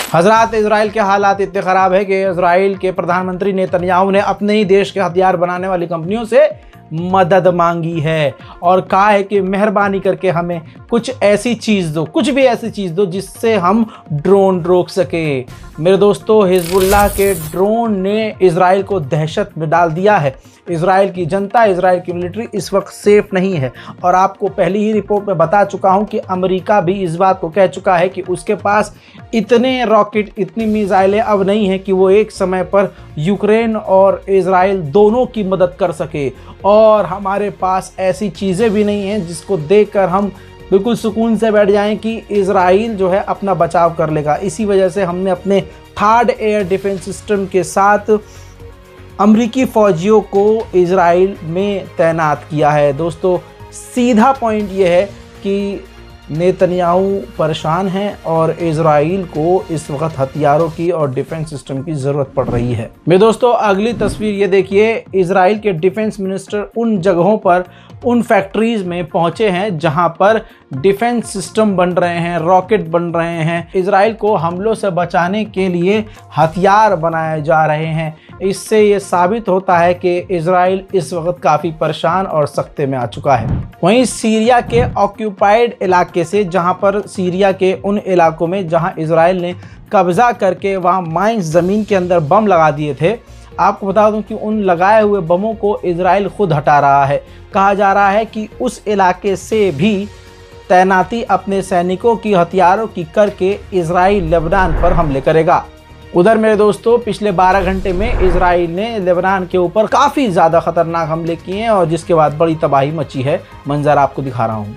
हजरात, इजराइल के हालात इतने ख़राब है कि इजराइल के प्रधानमंत्री नेतन्याहू ने अपने ही देश के हथियार बनाने वाली कंपनियों से मदद मांगी है और कहा है कि मेहरबानी करके हमें कुछ ऐसी चीज़ दो, कुछ भी ऐसी चीज़ दो जिससे हम ड्रोन रोक सके। मेरे दोस्तों, हिजबुल्लाह के ड्रोन ने इजराइल को दहशत में डाल दिया है। इजराइल की जनता, इजराइल की मिलिट्री इस वक्त सेफ नहीं है और आपको पहली ही रिपोर्ट में बता चुका हूं कि अमेरिका भी इस बात को कह चुका है कि उसके पास इतने रॉकेट, इतनी मिसाइलें अब नहीं है कि वो एक समय पर यूक्रेन और इजराइल दोनों की मदद कर सके। और हमारे पास ऐसी चीज़ें भी नहीं हैं जिसको देखकर हम बिल्कुल सुकून से बैठ जाएं कि इजराइल जो है अपना बचाव कर लेगा। इसी वजह से हमने अपने थर्ड एयर डिफेंस सिस्टम के साथ अमरीकी फ़ौजियों को इजराइल में तैनात किया है। दोस्तों, सीधा पॉइंट ये है कि नेतन्याहू परेशान हैं और इजराइल को इस वक्त हथियारों की और डिफेंस सिस्टम की ज़रूरत पड़ रही है। मेरे दोस्तों, अगली तस्वीर ये देखिए। इजराइल के डिफेंस मिनिस्टर उन जगहों पर, उन फैक्ट्रीज़ में पहुंचे हैं जहां पर डिफेंस सिस्टम बन रहे हैं, रॉकेट बन रहे हैं। इजराइल को हमलों से बचाने के लिए हथियार बनाए जा रहे हैं। इससे ये साबित होता है कि इजराइल इस वक्त काफ़ी परेशान और सख्ते में आ चुका है। वहीं सीरिया के ऑक्यूपाइड इलाके से, जहां पर सीरिया के उन इलाकों में जहां इजराइल ने कब्ज़ा करके वहां माइंस ज़मीन के अंदर बम लगा दिए थे, आपको बता दूं कि उन लगाए हुए बमों को इजराइल खुद हटा रहा है। कहा जा रहा है कि उस इलाके से भी तैनाती अपने सैनिकों की हथियारों की करके इजराइल लेबनान पर हमले करेगा। उधर मेरे दोस्तों, पिछले 12 घंटे में इजराइल ने लेबनान के ऊपर काफ़ी ज़्यादा ख़तरनाक हमले किए हैं और जिसके बाद बड़ी तबाही मची है। मंजर आपको दिखा रहा हूँ।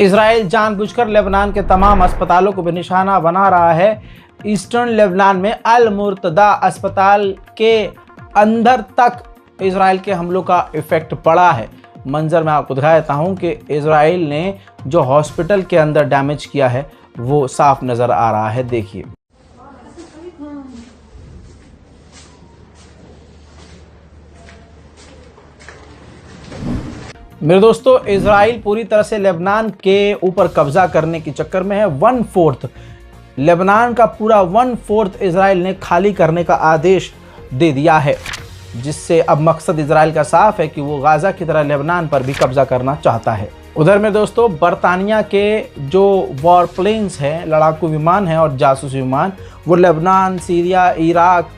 इजराइल जानबूझकर लेबनान के तमाम अस्पतालों को भी निशाना बना रहा है। ईस्टर्न लेबनान में अल मुर्तदा अस्पताल के अंदर तक इजराइल के हमलों का इफेक्ट पड़ा है। मंजर मैं आपको दिखा देता हूँ कि इजराइल ने जो हॉस्पिटल के अंदर डैमेज किया है वो साफ नज़र आ रहा है। देखिए, मेरे दोस्तों, इजराइल पूरी तरह से लेबनान के ऊपर कब्जा करने के चक्कर में है। 1/4 लेबनान का पूरा 1/4 इजराइल ने खाली करने का आदेश दे दिया है, जिससे अब मकसद इजराइल का साफ है कि वो गाज़ा की तरह लेबनान पर भी कब्जा करना चाहता है। उधर में दोस्तों, बरतानिया के जो वॉर प्लेन्स हैं, लड़ाकू विमान हैं और जासूसी विमान, वो लेबनान, सीरिया, इराक,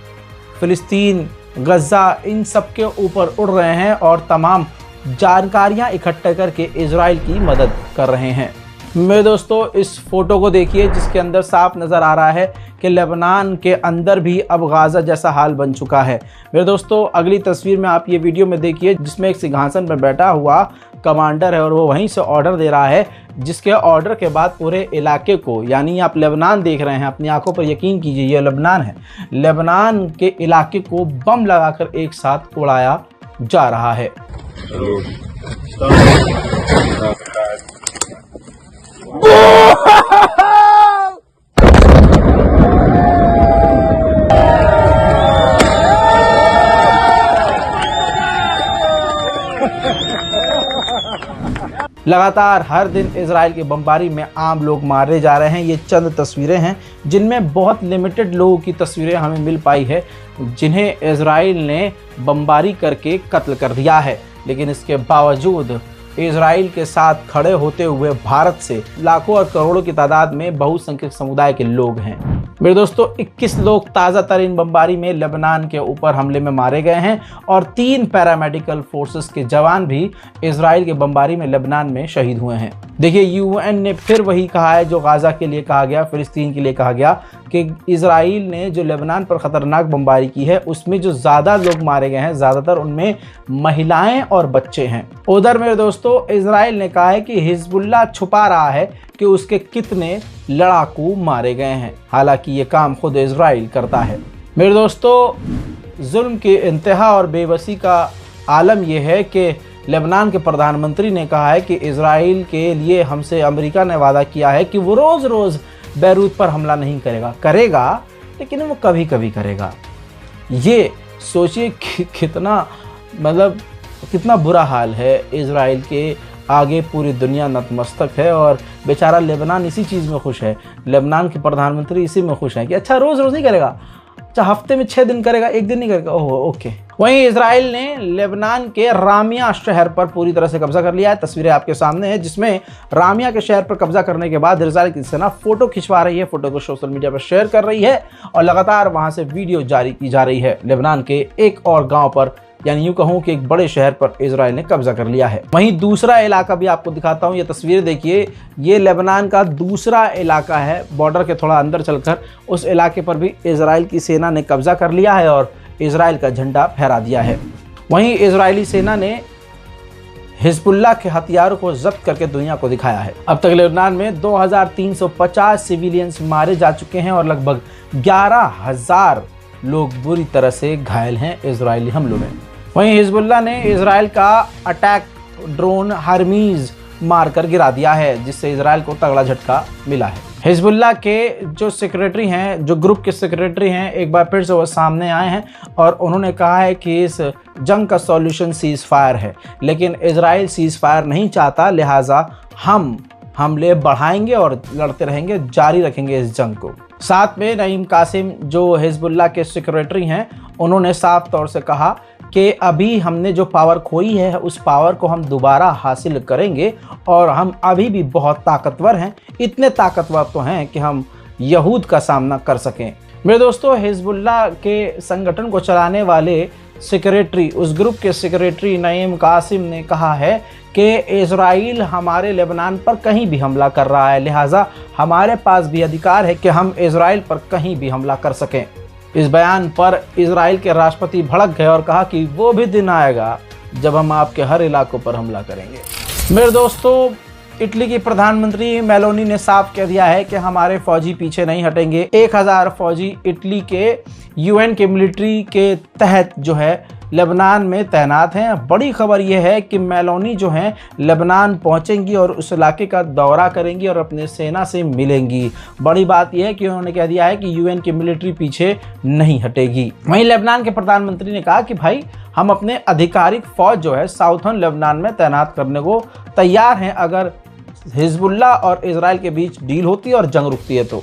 फ़िलिस्तीन, गज़ा, इन सब के ऊपर उड़ रहे हैं और तमाम जानकारियां इकट्ठा करके इजराइल की मदद कर रहे हैं। मेरे दोस्तों, इस फोटो को देखिए जिसके अंदर साफ नज़र आ रहा है कि लेबनान के अंदर भी अब गाज़ा जैसा हाल बन चुका है। मेरे दोस्तों, अगली तस्वीर में आप ये वीडियो में देखिए जिसमें एक सिंहासन पर बैठा हुआ कमांडर है और वो वहीं से ऑर्डर दे रहा है, जिसके ऑर्डर के बाद पूरे इलाके को, यानी आप लेबनान देख रहे हैं, अपनी आंखों पर यकीन कीजिए, ये लेबनान है, लेबनान के इलाके को बम लगाकर एक साथ उड़ाया जा रहा है। लगातार हर दिन इजराइल की बमबारी में आम लोग मारे जा रहे हैं। ये चंद तस्वीरें हैं जिनमें बहुत लिमिटेड लोगों की तस्वीरें हमें मिल पाई है जिन्हें इजराइल ने बमबारी करके कत्ल कर दिया है, लेकिन इसके बावजूद इजराइल के साथ खड़े होते हुए भारत से लाखों और करोड़ों की तादाद में बहुसंख्यक समुदाय के लोग हैं। मेरे दोस्तों, 21 लोग ताज़ा तरीन बमबारी में लेबनान के ऊपर हमले में मारे गए हैं और 3 पैरामेडिकल फोर्सेस के जवान भी इजराइल के बमबारी में लेबनान में शहीद हुए हैं। देखिए, यूएन ने फिर वही कहा है जो गाजा के लिए कहा गया, फिलिस्तीन के लिए कहा गया, कि इजराइल ने जो लेबनान पर खतरनाक बमबारी की है उसमें जो ज़्यादा लोग मारे गए हैं, ज़्यादातर उनमें महिलाएं और बच्चे हैं। उधर मेरे दोस्तों, इजराइल ने कहा है कि हिजबुल्लाह छुपा रहा है कि उसके कितने लड़ाकू मारे गए हैं, हालांकि ये काम खुद इजराइल करता है। मेरे दोस्तों, जुल्म की इंतहा और बेबसी का आलम यह है कि लेबनान के प्रधानमंत्री ने कहा है कि इजराइल के लिए हमसे अमेरिका ने वादा किया है कि वो रोज़ रोज़ बैरूत पर हमला नहीं करेगा, लेकिन वो कभी कभी करेगा। ये सोचिए कितना बुरा हाल है। इजराइल के आगे पूरी दुनिया नतमस्तक है और बेचारा लेबनान इसी चीज़ में खुश है। लेबनान के प्रधानमंत्री इसी में खुश हैं कि अच्छा रोज़ रोज़ नहीं करेगा, अच्छा हफ्ते में 6 दिन करेगा, 1 दिन नहीं करेगा, ओह ओके। वहीं इजराइल ने लेबनान के रामिया शहर पर पूरी तरह से कब्जा कर लिया है। तस्वीरें आपके सामने हैं जिसमें रामिया के शहर पर कब्जा करने के बाद इजराइल की सेना फोटो खिंचवा रही है, फोटो को सोशल मीडिया पर शेयर कर रही है और लगातार वहां से वीडियो जारी की जा रही है। लेबनान के एक और गांव पर, यानी यूं कहूं कि एक बड़े शहर पर इजराइल ने कब्जा कर लिया है। वहीं दूसरा इलाका भी आपको दिखाता हूं, ये तस्वीर देखिए, ये लेबनान का दूसरा इलाका है, बॉर्डर के थोड़ा अंदर चलकर उस इलाके पर भी इजराइल की सेना ने कब्जा कर लिया है और इजराइल का झंडा फहरा दिया है। वहीं इजरायली सेना ने हिजबुल्लाह के हथियारों को जब्त करके दुनिया को दिखाया है। अब तक लेबनान में 2350 सिविलियंस मारे जा चुके हैं और लगभग 11,000 लोग बुरी तरह से घायल हैं इजरायली हमलों में। वहीं हिजबुल्लाह ने इजराइल का अटैक ड्रोन हर्मीज मारकर गिरा दिया है, जिससे इजराइल को तगड़ा झटका मिला है। हिजबुल्लाह के जो सेक्रेटरी हैं, जो ग्रुप के सेक्रेटरी हैं, एक बार फिर से वो सामने आए हैं और उन्होंने कहा है कि इस जंग का सॉल्यूशन सीज फायर है, लेकिन इजराइल सीज फायर नहीं चाहता, लिहाजा हम हमले बढ़ाएंगे और लड़ते रहेंगे, जारी रखेंगे इस जंग को। साथ में नईम कासिम जो हिजबुल्लाह के सेक्रेटरी हैं, उन्होंने साफ तौर से कहा कि अभी हमने जो पावर खोई है उस पावर को हम दोबारा हासिल करेंगे और हम अभी भी बहुत ताकतवर हैं, इतने ताकतवर तो हैं कि हम यहूद का सामना कर सकें। मेरे दोस्तों, हिजबुल्लाह के संगठन को चलाने वाले सेक्रेटरी, उस ग्रुप के सेक्रेटरी नईम कासिम ने कहा है कि इजराइल हमारे लेबनान पर कहीं भी हमला कर रहा है, लिहाजा हमारे पास भी अधिकार है कि हम इजराइल पर कहीं भी हमला कर सकें। इस बयान पर इजराइल के राष्ट्रपति भड़क गए और कहा कि वो भी दिन आएगा जब हम आपके हर इलाकों पर हमला करेंगे। मेरे दोस्तों, इटली की प्रधानमंत्री मेलोनी ने साफ कह दिया है कि हमारे फौजी पीछे नहीं हटेंगे। 1000 फौजी इटली के यूएन के मिलिट्री के तहत जो है लेबनान में तैनात हैं। बड़ी खबर यह है कि मेलोनी जो हैं लेबनान पहुंचेंगी और उस इलाके का दौरा करेंगी और अपने सेना से मिलेंगी। बड़ी बात यह है कि उन्होंने कह दिया है कि यूएन की मिलिट्री पीछे नहीं हटेगी। वहीं लेबनान के प्रधानमंत्री ने कहा कि भाई हम अपने आधिकारिक फौज जो है साउथर्न लेबनान में तैनात करने को तैयार हैं अगर हिजबुल्लाह और इजराइल के बीच डील होती है और जंग रुकती है तो।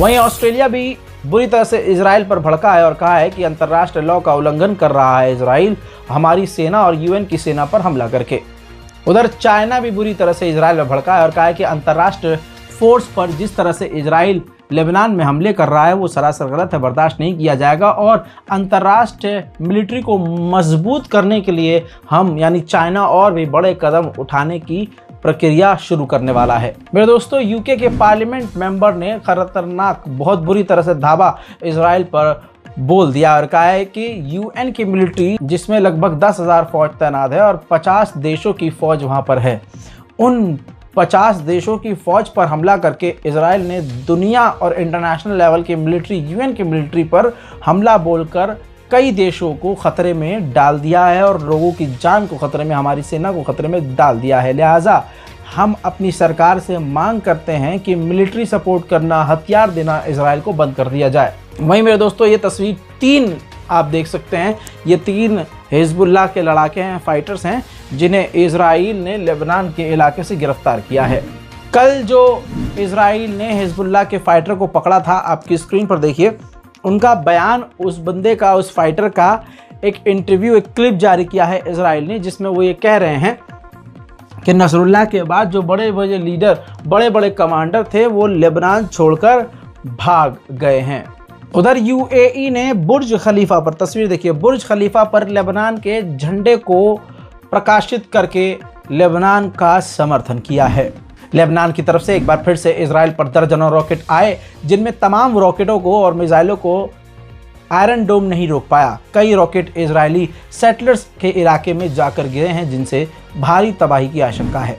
वहीं ऑस्ट्रेलिया भी बुरी तरह से इजराइल पर भड़का है और कहा है कि अंतर्राष्ट्रीय लॉ का उल्लंघन कर रहा है इजराइल हमारी सेना और यूएन की सेना पर हमला करके। उधर चाइना भी बुरी तरह से इजराइल पर भड़का है और कहा है कि अंतर्राष्ट्रीय फोर्स पर जिस तरह से इजराइल लेबनान में हमले कर रहा है वो सरासर गलत है, बर्दाश्त नहीं किया जाएगा और अंतर्राष्ट्रीय मिलिट्री को मजबूत करने के लिए हम यानी चाइना और भी बड़े कदम उठाने की प्रक्रिया शुरू करने वाला है। मेरे दोस्तों, यूके के पार्लियामेंट मेंबर ने खतरनाक बहुत बुरी तरह से धावा इजराइल पर बोल दिया और कहा है कि यूएन की मिलिट्री जिसमें लगभग 10,000 फौज तैनात है और 50 देशों की फौज वहां पर है, उन 50 देशों की फौज पर हमला करके इजराइल ने दुनिया और इंटरनेशनल लेवल की मिलिट्री, यूएन की मिलिट्री पर हमला बोलकर कई देशों को खतरे में डाल दिया है और लोगों की जान को खतरे में, हमारी सेना को खतरे में डाल दिया है। लिहाजा हम अपनी सरकार से मांग करते हैं कि मिलिट्री सपोर्ट करना, हथियार देना इजराइल को बंद कर दिया जाए। वहीं मेरे दोस्तों, ये तस्वीर 3 आप देख सकते हैं, ये 3 हिजबुल्लाह के लड़ाके हैं, फाइटर्स हैं। जिन्हें इजराइल ने लेबनान के इलाके से गिरफ्तार किया है। कल जो इजराइल ने हिजबुल्लाह के फाइटर को पकड़ा था, आपकी स्क्रीन पर देखिए उनका बयान, उस बंदे का, उस फाइटर का एक इंटरव्यू, एक क्लिप जारी किया है इजराइल ने, जिसमें वो ये कह रहे हैं कि नसरुल्लाह के बाद जो बड़े बड़े लीडर, बड़े बड़े कमांडर थे वो लेबनान छोड़कर भाग गए हैं। उधर यूएई ने बुर्ज खलीफा पर, तस्वीर देखिए, बुर्ज खलीफा पर लेबनान के झंडे को प्रकाशित करके लेबनान का समर्थन किया है। लेबनान की तरफ से एक बार फिर से इजराइल पर दर्जनों रॉकेट आए, जिनमें तमाम रॉकेटों को और मिसाइलों को आयरन डोम नहीं रोक पाया। कई रॉकेट इजरायली सेटलर्स के इलाके में जाकर गिरे हैं, जिनसे भारी तबाही की आशंका है।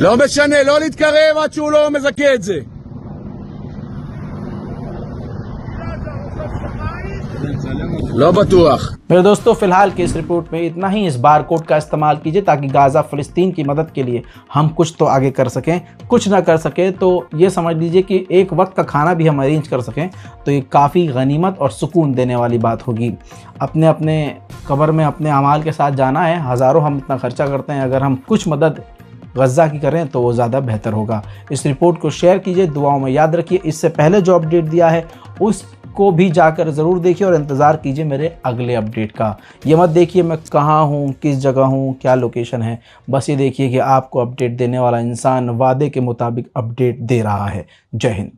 לא משנה, לא להתקרב עד שהוא לא מזכה את זה. लो बतूख। मेरे दोस्तों, फिलहाल की इस रिपोर्ट में इतना ही। इस बारकोड का इस्तेमाल कीजिए ताकि गाज़ा फ़लस्तीन की मदद के लिए हम कुछ तो आगे कर सकें। कुछ ना कर सकें तो ये समझ लीजिए कि एक वक्त का खाना भी हम अरेंज कर सकें, तो ये काफ़ी गनीमत और सुकून देने वाली बात होगी। अपने अपने कब्र में अपने अमाल के साथ जाना है। हज़ारों हम इतना खर्चा करते हैं, अगर हम कुछ मदद गज़ा की करें तो वो ज़्यादा बेहतर होगा। इस रिपोर्ट को शेयर कीजिए, दुआओं में याद रखिए। इससे पहले जो अपडेट दिया है उसको भी जाकर ज़रूर देखिए और इंतज़ार कीजिए मेरे अगले अपडेट का। ये मत देखिए मैं कहाँ हूँ, किस जगह हूँ, क्या लोकेशन है। बस ये देखिए कि आपको अपडेट देने वाला इंसान वादे के मुताबिक अपडेट दे रहा है। जय हिंद।